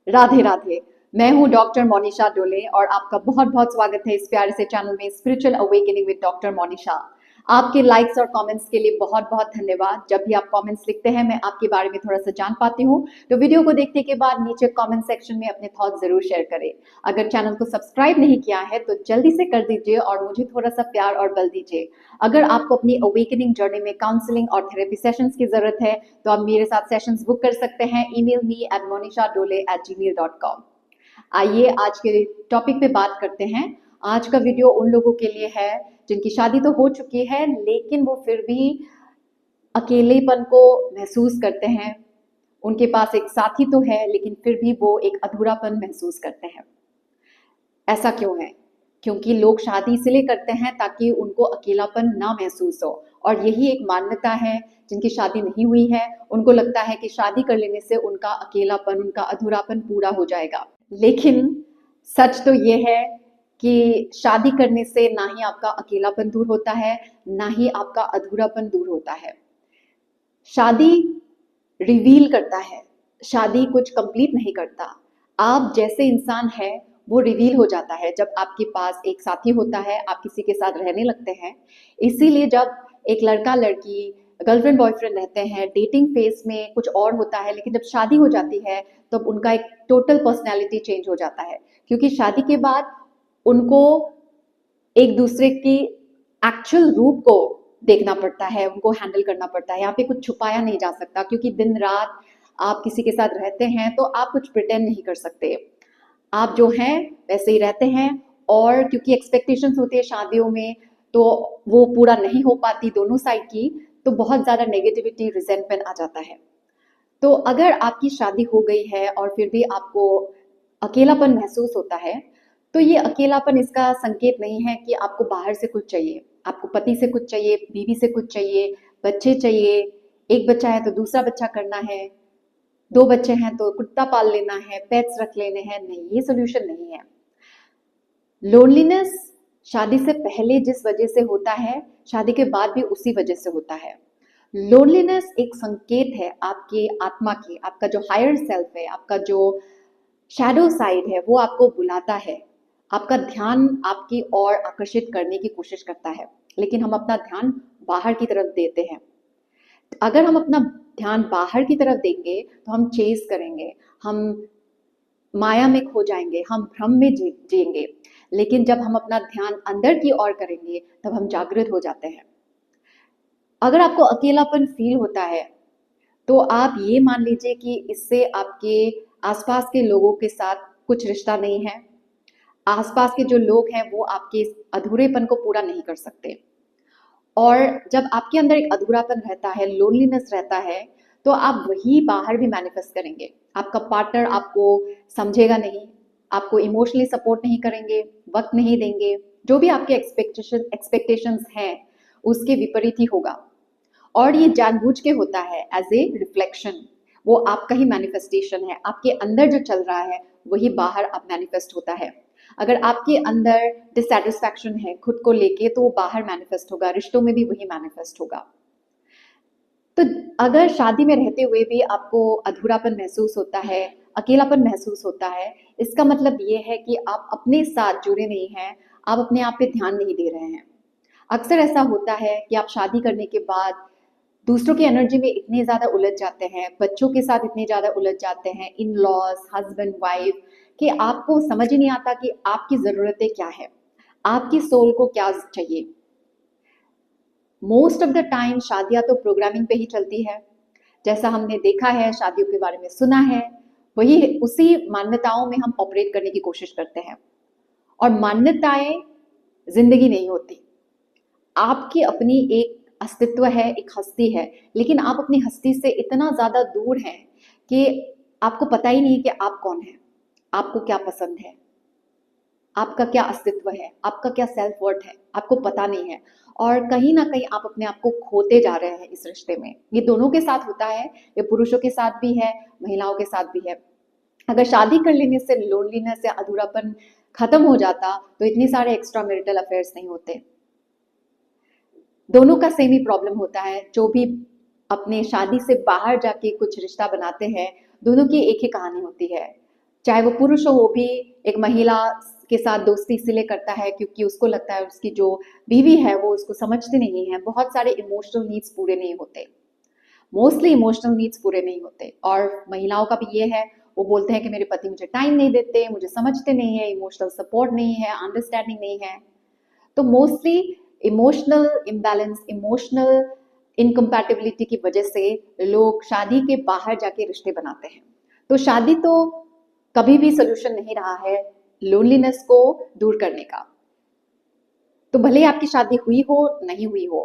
राधे राधे। मैं हूँ डॉक्टर मोनिशा डोले और आपका बहुत बहुत स्वागत है इस प्यारे से चैनल में spiritual awakening with doctor Monisha. आपके लाइक्स और कमेंट्स के लिए बहुत बहुत धन्यवाद। जब भी आप कमेंट्स लिखते हैं मैं आपके बारे में थोड़ा सा जान पाती हूँ, तो वीडियो को देखने के बाद नीचे कमेंट सेक्शन में अपने थॉट जरूर शेयर करें। अगर चैनल को सब्सक्राइब नहीं किया है तो जल्दी से कर दीजिए और मुझे थोड़ा सा प्यार और बल दीजिए। अगर आपको अपनी अवेकनिंग जर्नी में काउंसलिंग और थेरेपी सेशंस की जरूरत है तो आप मेरे साथ सेशंस बुक कर सकते हैं। email me at monishadole@gmail.com। आइए आज के टॉपिक पे बात करते हैं। आज का वीडियो उन लोगों के लिए है जिनकी शादी तो हो चुकी है लेकिन वो फिर भी अकेलेपन को महसूस करते हैं। उनके पास एक साथी तो है लेकिन फिर भी वो एक अधूरापन महसूस करते हैं। ऐसा क्यों है? क्योंकि लोग शादी इसलिए करते हैं ताकि उनको अकेलापन ना महसूस हो, और यही एक मान्यता है। जिनकी शादी नहीं हुई है उनको लगता है कि शादी कर लेने से उनका अकेलापन, उनका अधूरापन पूरा हो जाएगा। लेकिन सच तो ये है कि शादी करने से ना ही आपका अकेलापन दूर होता है, ना ही आपका अधूरापन दूर होता है। शादी रिवील करता है, शादी कुछ कंप्लीट नहीं करता। आप जैसे इंसान है वो रिवील हो जाता है जब आपके पास एक साथी होता है, आप किसी के साथ रहने लगते हैं। इसीलिए जब एक लड़का लड़की गर्लफ्रेंड बॉयफ्रेंड रहते हैं, डेटिंग फेज में कुछ और होता है, लेकिन जब शादी हो जाती है तब उनका एक टोटल पर्सनैलिटी चेंज हो जाता है। क्योंकि शादी के बाद उनको एक दूसरे की एक्चुअल रूप को देखना पड़ता है, उनको हैंडल करना पड़ता है। यहाँ पे कुछ छुपाया नहीं जा सकता, क्योंकि दिन रात आप किसी के साथ रहते हैं तो आप कुछ प्रिटेंड नहीं कर सकते। आप जो हैं वैसे ही रहते हैं, और क्योंकि एक्सपेक्टेशंस होती है शादियों में तो वो पूरा नहीं हो पाती दोनों साइड की, तो बहुत ज़्यादा नेगेटिविटी, रिजेंटमेंट आ जाता है। तो अगर आपकी शादी हो गई है और फिर भी आपको अकेलापन महसूस होता है, तो ये अकेलापन इसका संकेत नहीं है कि आपको बाहर से कुछ चाहिए। आपको पति से कुछ चाहिए, बीवी से कुछ चाहिए, बच्चे चाहिए। एक बच्चा है तो दूसरा बच्चा करना है, दो बच्चे हैं तो कुत्ता पाल लेना है, पेट्स रख लेने हैं। नहीं, ये सोल्यूशन नहीं है। लोनलीनेस शादी से पहले जिस वजह से होता है, शादी के बाद भी उसी वजह से होता है। लोनलीनेस एक संकेत है आपकी आत्मा की, आपका जो हायर सेल्फ है, आपका जो शैडो साइड है, वो आपको बुलाता है। आपका ध्यान आपकी ओर आकर्षित करने की कोशिश करता है, लेकिन हम अपना ध्यान बाहर की तरफ देते हैं। अगर हम अपना ध्यान बाहर की तरफ देंगे तो हम चेज करेंगे, हम माया में खो जाएंगे, हम भ्रम में जिएंगे। लेकिन जब हम अपना ध्यान अंदर की ओर करेंगे तब हम जागृत हो जाते हैं। अगर आपको अकेलापन फील होता है तो आप ये मान लीजिए कि इससे आपके आसपास के लोगों के साथ कुछ रिश्ता नहीं है। आसपास के जो लोग हैं वो आपके इस अधूरेपन को पूरा नहीं कर सकते। और जब आपके अंदर एक अधूरापन रहता है, लोनलीनेस रहता है, तो आप वही बाहर भी मैनिफेस्ट करेंगे। आपका पार्टनर आपको समझेगा नहीं, आपको इमोशनली सपोर्ट नहीं करेंगे, वक्त नहीं देंगे। जो भी आपके एक्सपेक्टेशंस हैं उसके विपरीत ही होगा। और ये जानबूझ के होता है एज ए रिफ्लेक्शन। वो आपका ही मैनिफेस्टेशन है, आपके अंदर जो चल रहा है वही बाहर अब मैनिफेस्ट होता है। अगर आपके अंदर डिससेटिस्फैक्शन है खुद को लेके तो वो बाहर मैनिफेस्ट होगा, रिश्तों में भी वही मैनिफेस्ट होगा। तो अगर शादी में रहते हुए भी आपको अधूरापन महसूस होता है, अकेलापन महसूस होता है, इसका मतलब ये है कि आप अपने साथ जुड़े नहीं हैं, आप अपने आप पे ध्यान नहीं दे रहे हैं। अक्सर ऐसा होता है कि आप शादी करने के बाद दूसरों की एनर्जी में इतने ज़्यादा उलझ जाते हैं, बच्चों के साथ इतने ज़्यादा उलझ जाते हैं, इन लॉज, हस्बैंड वाइफ, कि आपको समझ ही नहीं आता कि आपकी ज़रूरतें क्या है, आपकी सोल को क्या चाहिए। मोस्ट ऑफ द टाइम शादियां तो प्रोग्रामिंग पे ही चलती है। जैसा हमने देखा है, शादियों के बारे में सुना है, वही उसी मान्यताओं में हम ऑपरेट करने की कोशिश करते हैं। और मान्यताएं जिंदगी नहीं होती। आपकी अपनी एक अस्तित्व है, एक हस्ती है, लेकिन आप अपनी हस्ती से इतना ज्यादा दूर हैं कि आपको पता ही नहीं कि आप कौन है, आपको क्या पसंद है, आपका क्या अस्तित्व है, आपका क्या सेल्फ वर्थ है, आपको पता नहीं है। और कहीं ना कहीं आप अपने आप को खोते जा रहे हैं इस रिश्ते में। ये दोनों के साथ होता है, ये पुरुषों के साथ भी है, महिलाओं के साथ भी है। अगर शादी कर लेने से लोनलीनेस या अधूरापन खत्म हो जाता तो इतने सारे एक्स्ट्रा मैरिटल अफेयर्स नहीं होते। दोनों का सेम ही प्रॉब्लम होता है। जो भी अपने शादी से बाहर जाके कुछ रिश्ता बनाते हैं, दोनों की एक ही कहानी होती है। चाहे वो पुरुष हो, वो भी एक महिला के साथ दोस्ती इसलिए करता है क्योंकि उसको लगता है उसकी जो बीवी है वो उसको समझती नहीं है। बहुत सारे इमोशनल नीड्स पूरे नहीं होते, मोस्टली इमोशनल नीड्स पूरे नहीं होते। और महिलाओं का भी ये है, वो बोलते हैं कि मेरे पति मुझे टाइम नहीं देते, मुझे समझते नहीं है, इमोशनल सपोर्ट नहीं है, अंडरस्टैंडिंग नहीं है। तो mostly emotional imbalance, emotional incompatibility की वजह से लोग शादी के बाहर जाके रिश्ते बनाते हैं। तो शादी तो कभी भी सोल्यूशन नहीं रहा है लोनलीनेस को दूर करने का। तो भले आपकी शादी हुई हो नहीं हुई हो,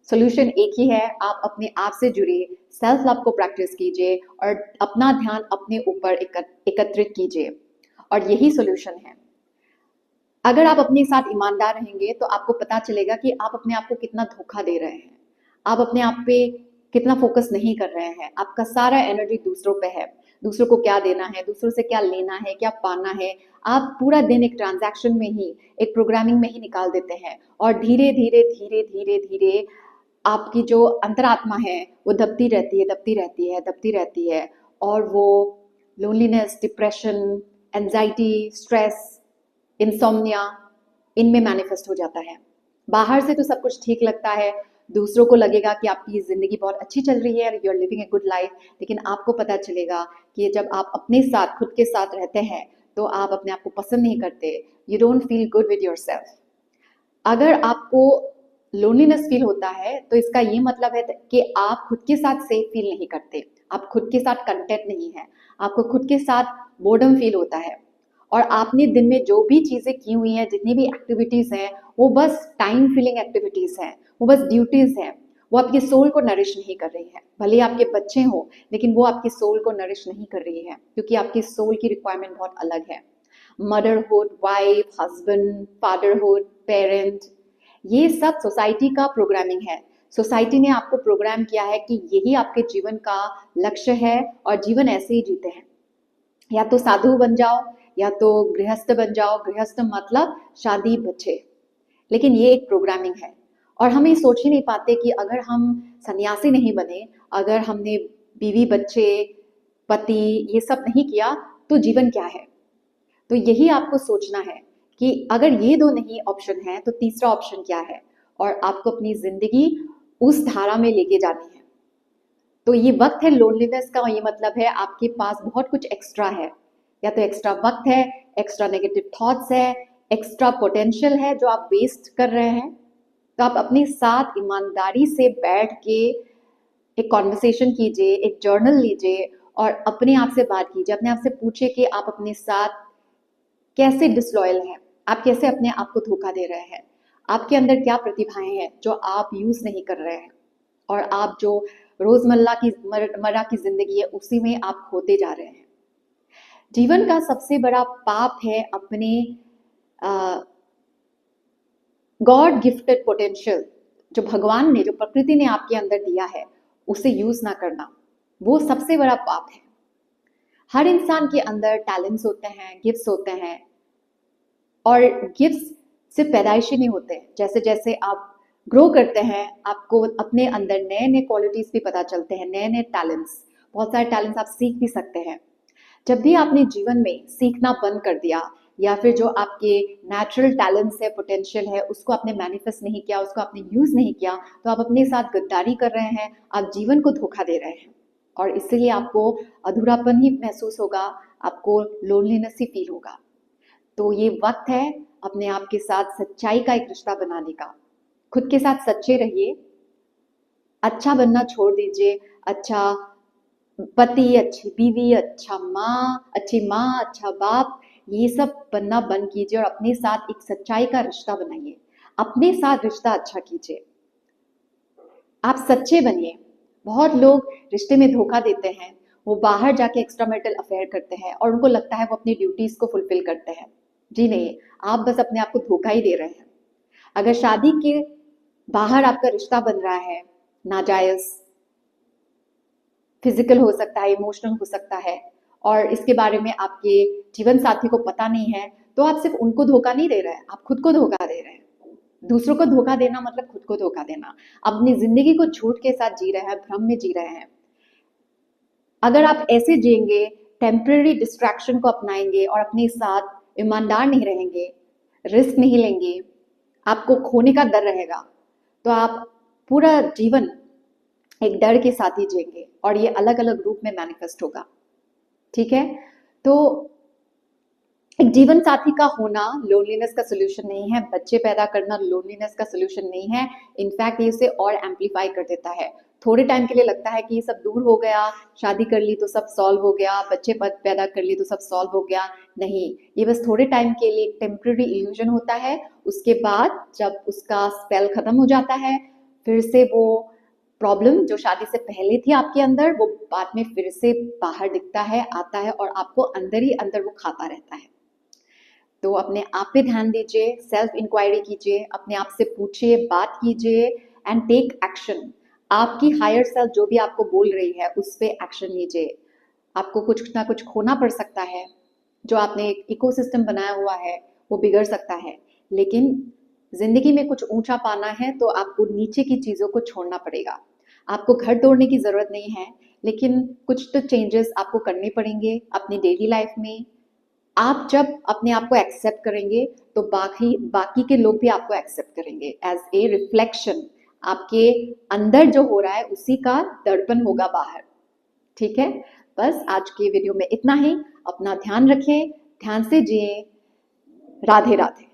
सोल्यूशन एक ही है, आप अपने आप से जुड़िए, सेल्फ लव को प्रैक्टिस कीजिए और अपना ध्यान अपने ऊपर एकत्रित कीजिए, और यही सोल्यूशन है। अगर आप अपने साथ ईमानदार रहेंगे तो आपको पता चलेगा कि आप अपने आप को कितना धोखा दे रहे हैं, आप अपने आप पे कितना फोकस नहीं कर रहे हैं। आपका सारा एनर्जी दूसरों पे है, दूसरों को क्या देना है, दूसरों से क्या लेना है, क्या पाना है। आप पूरा दिन एक ट्रांजैक्शन में ही, एक प्रोग्रामिंग में ही निकाल देते हैं, और धीरे धीरे धीरे धीरे धीरे आपकी जो अंतरात्मा है वो दबती रहती है, दबती रहती है, दबती रहती है, और वो loneliness, depression, anxiety, stress, insomnia, इनमें मैनिफेस्ट हो जाता है। बाहर से तो सब कुछ ठीक लगता है, दूसरों को लगेगा कि आपकी ज़िंदगी बहुत अच्छी चल रही है, you are living a good life, लेकिन आपको पता चलेगा कि जब आप अपने साथ, खुद के साथ रहते हैं तो आप अपने आप को पसंद नहीं करते, you don't feel good with yourself. अगर आपको लोनलीनेस फील होता है तो इसका ये मतलब है कि आप खुद के साथ सेफ फील नहीं करते, आप खुद के साथ कंटेंट नहीं है, आपको खुद के साथ बोर्डम फील होता है, और आपने दिन में जो भी चीज़ें की हुई हैं, जितनी भी एक्टिविटीज़ हैं, वो बस टाइम फिलिंग एक्टिविटीज़ हैं, वो बस ड्यूटीज़ हैं, वो आपकी सोल को नरिश नहीं कर रही है। भले आपके बच्चे हों, लेकिन वो आपकी सोल को नरिश नहीं कर रही है, क्योंकि आपकी सोल की रिक्वायरमेंट बहुत अलग है। Motherhood, wife, husband, fatherhood, parent, ये सब सोसाइटी का प्रोग्रामिंग है। सोसाइटी ने आपको प्रोग्राम किया है कि यही आपके जीवन का लक्ष्य है, और जीवन ऐसे ही जीते हैं, या तो साधु बन जाओ या तो गृहस्थ बन जाओ। गृहस्थ मतलब शादी, बच्चे, लेकिन ये एक प्रोग्रामिंग है। और हम ये सोच ही नहीं पाते कि अगर हम सन्यासी नहीं बने, अगर हमने बीवी, बच्चे, पति ये सब नहीं किया तो जीवन क्या है। तो यही आपको सोचना है कि अगर ये दो नहीं ऑप्शन है तो तीसरा ऑप्शन क्या है, और आपको अपनी जिंदगी उस धारा में लेके जानी है। तो ये वक्त है लोनलीनेस का, ये मतलब है आपके पास बहुत कुछ एक्स्ट्रा है, या तो एक्स्ट्रा वक्त है, एक्स्ट्रा नेगेटिव थॉट्स है, एक्स्ट्रा पोटेंशियल है जो आप वेस्ट कर रहे हैं। तो आप अपने साथ ईमानदारी से बैठ के एक कॉन्वर्सेशन कीजिए, एक जर्नल लीजिए और अपने आप से बात कीजिए। अपने आप से पूछिए कि आप अपने साथ कैसे डिसलॉयल हैं, आप कैसे अपने आप को धोखा दे रहे हैं, आपके अंदर क्या प्रतिभाएं हैं जो आप यूज नहीं कर रहे हैं, और आप जो रोजमर्रा की जिंदगी है उसी में आप खोते जा रहे हैं। जीवन का सबसे बड़ा पाप है अपने गॉड गिफ्टेड पोटेंशियल, जो भगवान ने, जो प्रकृति ने आपके अंदर दिया है, उसे यूज ना करना, वो सबसे बड़ा पाप है। हर इंसान के अंदर टैलेंट्स होते हैं, गिफ्ट्स होते हैं, और गिफ्ट्स सिर्फ पैदाइशी नहीं होते। जैसे जैसे आप ग्रो करते हैं आपको अपने अंदर नए नए क्वालिटीज भी पता चलते हैं, नए नए टैलेंट्स, बहुत सारे टैलेंट्स आप सीख भी सकते हैं। जब भी आपने जीवन में सीखना बंद कर दिया, या फिर जो आपके नेचुरल टैलेंट्स है, पोटेंशियल है, उसको आपने मैनिफेस्ट नहीं किया, उसको आपने यूज नहीं किया, तो आप अपने साथ गद्दारी कर रहे हैं, आप जीवन को धोखा दे रहे हैं, और इसलिए आपको अधूरापन ही महसूस होगा, आपको लोनलीनेस ही फील होगा। तो ये वक्त है अपने आप के साथ सच्चाई का एक रिश्ता बनाने का। खुद के साथ सच्चे रहिए, अच्छा बनना छोड़ दीजिए। अच्छा पति, अच्छी बीवी, अच्छी माँ, अच्छा बाप, ये सब बनना बंद कीजिए और अपने साथ एक सच्चाई का रिश्ता बनाइए। अपने साथ रिश्ता अच्छा कीजिए, आप सच्चे बनिए। बहुत लोग रिश्ते में धोखा देते हैं, वो बाहर जाके एक्स्ट्रा मैरिटल अफेयर करते हैं और उनको लगता है वो अपनी ड्यूटीज को फुलफिल करते हैं। जी नहीं, आप बस अपने आप को धोखा ही दे रहे हैं। अगर शादी के बाहर आपका रिश्ता बन रहा है नाजायज, फिजिकल हो सकता है, इमोशनल हो सकता है, और इसके बारे में आपके जीवन साथी को पता नहीं है, तो आप सिर्फ उनको धोखा नहीं दे रहे हैं, आप खुद को धोखा दे रहे हैं। दूसरों को धोखा देना मतलब खुद को धोखा देना। अपनी जिंदगी को झूठ के साथ जी रहे हैं, भ्रम में जी रहे हैं। अगर आप ऐसे जिएंगे टेम्पररी डिस्ट्रैक्शन को अपनाएंगे और अपने साथ ईमानदार नहीं रहेंगे, रिस्क नहीं लेंगे, आपको खोने का डर रहेगा, तो आप पूरा जीवन एक डर के साथ ही जिएंगे और ये अलग अलग रूप में मैनिफेस्ट होगा। ठीक है, तो एक जीवन साथी का होना लोनलीनेस का सोल्यूशन नहीं है, बच्चे पैदा करना लोनलीनेस का सोल्यूशन नहीं है, इनफैक्ट ये इसे और एम्पलीफाई कर देता है। थोड़े टाइम के लिए लगता है कि ये सब दूर हो गया, शादी कर ली तो सब सॉल्व हो गया, बच्चे पैदा कर ली तो सब सॉल्व हो गया। नहीं, ये बस थोड़े टाइम के लिए एक टेम्पररी इल्यूजन होता है। उसके बाद जब उसका स्पेल खत्म हो जाता है, फिर से वो प्रॉब्लम जो शादी से पहले थी आपके अंदर, वो बाद में फिर से बाहर दिखता है, आता है और आपको अंदर ही अंदर वो खाता रहता है। तो अपने आप पे ध्यान दीजिए, सेल्फ इंक्वायरी कीजिए, अपने आप से पूछिए, बात कीजिए एंड टेक एक्शन। आपकी हायर सेल्फ जो भी आपको बोल रही है उस पे एक्शन लीजिए। आपको कुछ ना कुछ खोना पड़ सकता है, जो आपने एक इकोसिस्टम बनाया हुआ है वो बिगड़ सकता है, लेकिन जिंदगी में कुछ ऊंचा पाना है तो आपको नीचे की चीजों को छोड़ना पड़ेगा। आपको घर तोड़ने की जरूरत नहीं है, लेकिन कुछ तो चेंजेस आपको करने पड़ेंगे अपनी डेली लाइफ में। आप जब अपने आप को एक्सेप्ट करेंगे तो बाकी के लोग भी आपको एक्सेप्ट करेंगे एज ए रिफ्लेक्शन। आपके अंदर जो हो रहा है उसी का दर्पण होगा बाहर। ठीक है, बस आज की वीडियो में इतना ही। अपना ध्यान रखें, ध्यान से जिए। राधे राधे।